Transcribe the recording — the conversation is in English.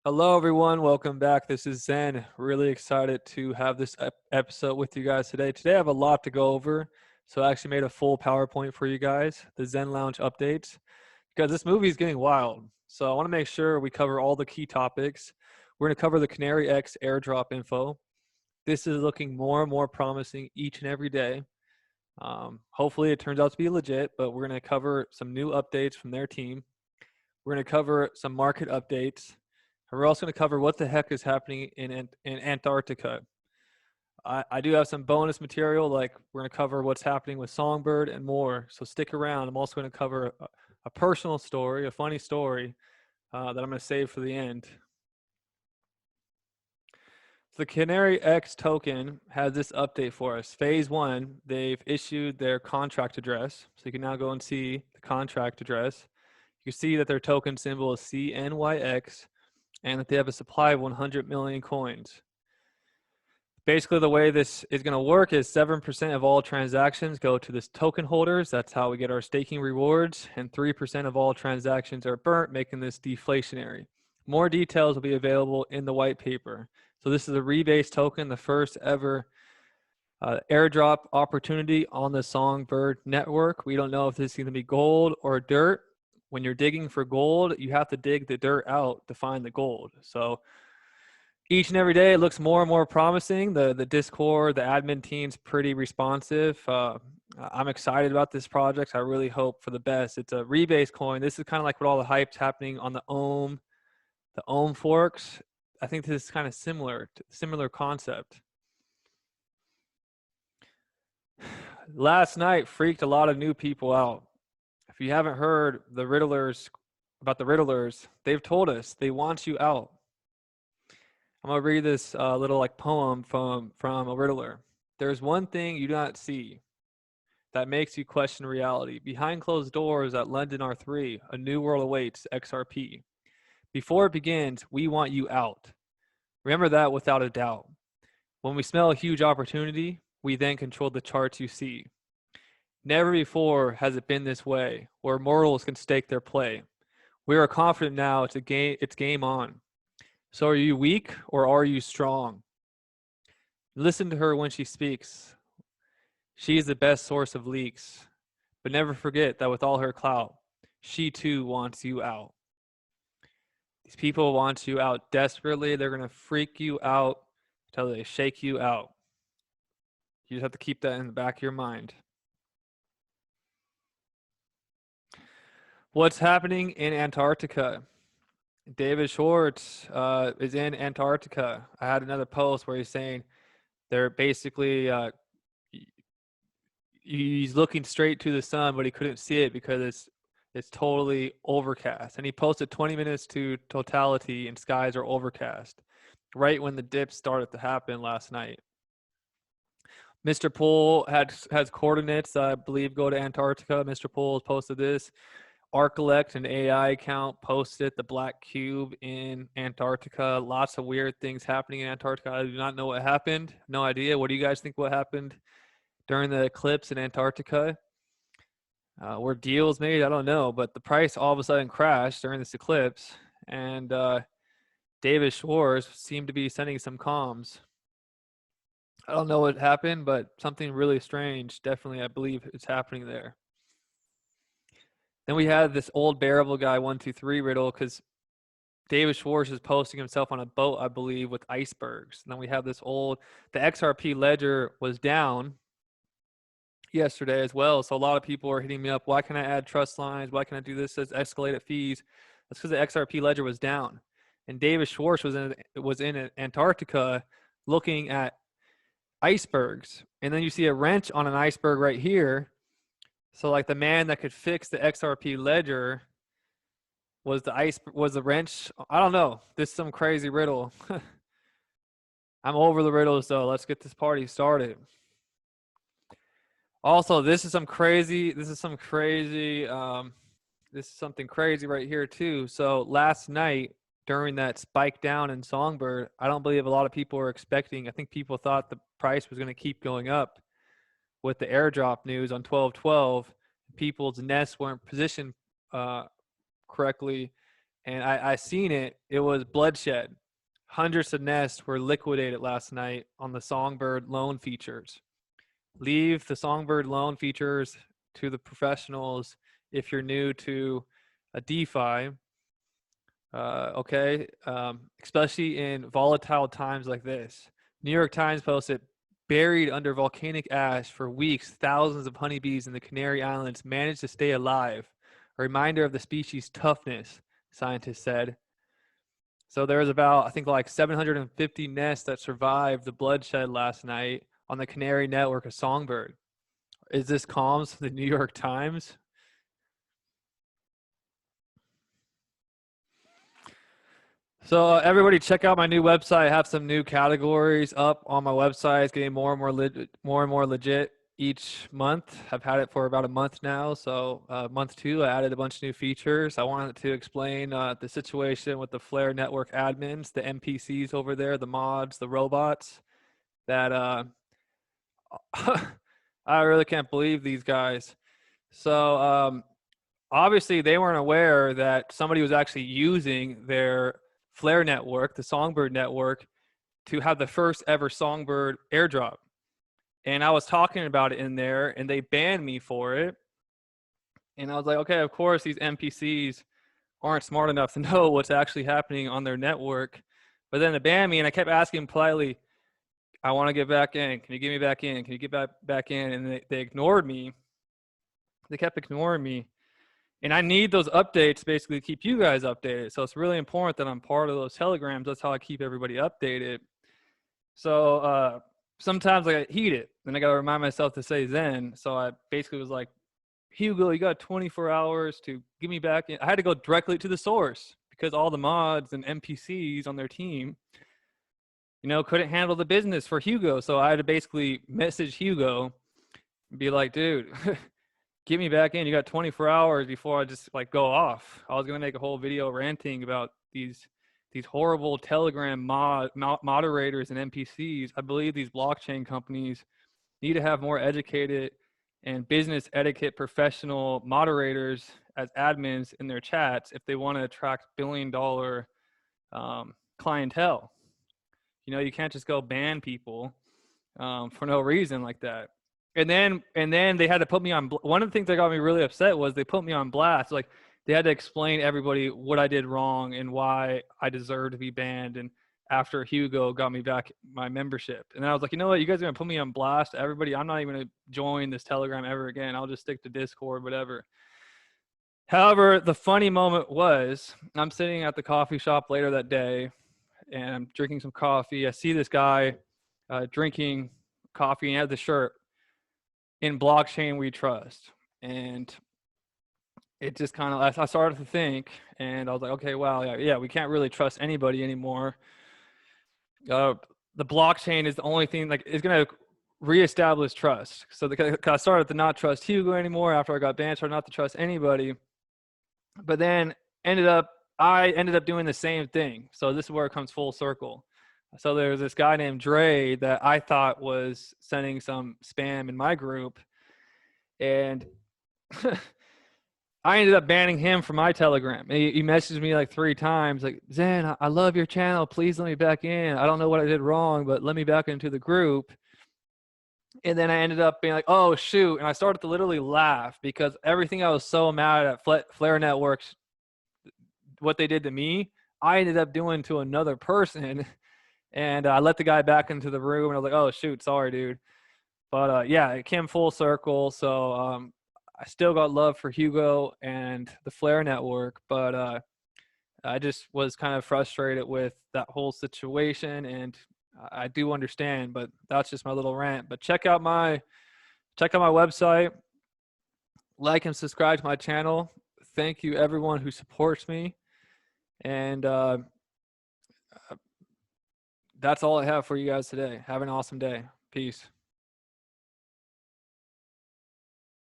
Hello, everyone. Welcome back. This is Zen. Really excited to have this episode with you guys today. Today, I have a lot to go over. So, I actually made a full PowerPoint for you guys, the Zen Lounge updates, because this movie is getting wild. So, I want to make sure we cover all the key topics. We're going to cover the Canary X Airdrop info. This is looking more and more promising each and every day. Hopefully, it turns out to be legit, but we're going to cover some new updates from their team. We're going to cover some market updates. And we're also going to cover what the heck is happening in Antarctica. I do have some bonus material, like we're going to cover what's happening with Songbird and more. So stick around. I'm also going to cover a personal story, a funny story that I'm going to save for the end. So the Canary X token has this update for us. Phase 1, they've issued their contract address. So you can now go and see the contract address. You can see that their token symbol is CNYX and that they have a supply of 100 million coins. Basically, the way this is going to work is 7% of all transactions go to this token holders. That's how we get our staking rewards. And 3% of all transactions are burnt, making this deflationary. More details will be available in the white paper. So this is a rebase token, the first ever airdrop opportunity on the Songbird network. We don't know if this is going to be gold or dirt. When you're digging for gold, you have to dig the dirt out to find the gold. So each and every day it looks more and more promising. The Discord, the admin team's pretty responsive. I'm excited about this project. I really hope for the best. It's a rebase coin. This is kind of like what all the hype's happening on the Ohm forks. I think this is kind of similar concept. Last night freaked a lot of new people out. If you haven't heard about the Riddlers, they've told us they want you out. I'm going to read this little poem from a Riddler. There's one thing you do not see that makes you question reality. Behind closed doors at London R3, a new world awaits XRP. Before it begins, we want you out. Remember that without a doubt. When we smell a huge opportunity, we then control the charts you see. Never before has it been this way, where mortals can stake their play. We are confident now it's game on. So are you weak or are you strong? Listen to her when she speaks. She is the best source of leaks. But never forget that with all her clout, she too wants you out. These people want you out desperately. They're going to freak you out until they shake you out. You just have to keep that in the back of your mind. What's happening in Antarctica? David Schwartz is in Antarctica. I had another post where he's saying they're basically he's looking straight to the sun, but he couldn't see it because it's totally overcast. And he posted 20 minutes to totality and skies are overcast, right when the dip started to happen last night. Mr. Poole has coordinates, I believe, go to Antarctica. Mr. Poole has posted this. Arcolect, an AI account, posted the black cube in Antarctica. Lots of weird things happening in Antarctica. I do not know what happened. No idea. What do you guys think what happened during the eclipse in Antarctica? Were deals made? I don't know. But the price all of a sudden crashed during this eclipse. And David Schwartz seemed to be sending some comms. I don't know what happened, but something really strange. Definitely, I believe it's happening there. Then we had this old bearable guy 123 riddle because David Schwartz is posting himself on a boat, I believe, with icebergs. And then we have this the XRP Ledger was down yesterday as well. So a lot of people are hitting me up. Why can I add trust lines? Why can I do this as escalated fees? That's because the XRP Ledger was down. And David Schwartz was in Antarctica looking at icebergs. And then you see a wrench on an iceberg right here. So like the man that could fix the XRP Ledger was the wrench. I don't know. This is some crazy riddle. I'm over the riddles though. Let's get this party started. Also, this is something crazy right here too. So last night during that spike down in Songbird, I don't believe a lot of people were expecting. I think people thought the price was going to keep going up. With the airdrop news on 12/12, people's nests weren't positioned correctly, and I seen it. It was bloodshed. Hundreds of nests were liquidated last night on the Songbird loan features. Leave the Songbird loan features to the professionals if you're new to a DeFi. Okay, especially in volatile times like this. New York Times posted, buried under volcanic ash for weeks, thousands of honeybees in the Canary Islands managed to stay alive. A reminder of the species' toughness, scientists said. So there was about, I think, like 750 nests that survived the bloodshed last night on the Canary network of Songbird. Is this comms from the New York Times? So everybody check out my new website. I have some new categories up on my website. It's getting more and more legit each month. I've had it for about a month now. So month 2, I added a bunch of new features. I wanted to explain the situation with the Flare network admins, the NPCs over there, the mods, the robots that I really can't believe these guys. So obviously they weren't aware that somebody was actually using their Flare network, the Songbird network, to have the first ever Songbird airdrop. And I was talking about it in there and they banned me for it. And I was like, okay, of course these NPCs aren't smart enough to know what's actually happening on their network. But then they banned me and I kept asking politely, I want to get back in. Can you get me back in? Can you get back in? And they ignored me. They kept ignoring me. And I need those updates basically to keep you guys updated. So it's really important that I'm part of those telegrams. That's how I keep everybody updated. So sometimes I get heated. Then I got to remind myself to say Zen. So I basically was like, Hugo, you got 24 hours to get me back in. I had to go directly to the source because all the mods and NPCs on their team, you know, couldn't handle the business for Hugo. So I had to basically message Hugo and be like, dude, get me back in. You got 24 hours before I just like go off. I was going to make a whole video ranting about these horrible Telegram moderators and NPCs. I believe these blockchain companies need to have more educated and business etiquette professional moderators as admins in their chats if they want to attract billion-dollar clientele. You know, you can't just go ban people for no reason like that. And then they had to put me on. One of the things that got me really upset was they put me on blast. Like they had to explain to everybody what I did wrong and why I deserve to be banned. And after Hugo got me back my membership, and I was like, you know what, you guys are gonna put me on blast, everybody. I'm not even gonna join this Telegram ever again. I'll just stick to Discord, whatever. However, the funny moment was I'm sitting at the coffee shop later that day, and I'm drinking some coffee. I see this guy drinking coffee, and he had the shirt, in blockchain we trust. And it just kind of, I started to think, and I was like, okay, wow, yeah, we can't really trust anybody anymore. The blockchain is the only thing like is going to reestablish trust. So I started to not trust Hugo anymore after I got banned, started not to trust anybody. But then I ended up doing the same thing. So this is where it comes full circle. So there's this guy named Dre that I thought was sending some spam in my group. And I ended up banning him from my Telegram. He messaged me like 3 times, like, Zen, I love your channel. Please let me back in. I don't know what I did wrong, but let me back into the group. And then I ended up being like, oh, shoot. And I started to literally laugh because everything I was so mad at Flare Networks, what they did to me, I ended up doing to another person. And I let the guy back into the room, and I was like, oh, shoot, sorry, dude. But yeah, it came full circle. So I still got love for Hugo and the Flare network, but I just was kind of frustrated with that whole situation, and I do understand, but that's just my little rant. But check out my website, like and subscribe to my channel. Thank you everyone who supports me, and that's all I have for you guys today. Have an awesome day. Peace.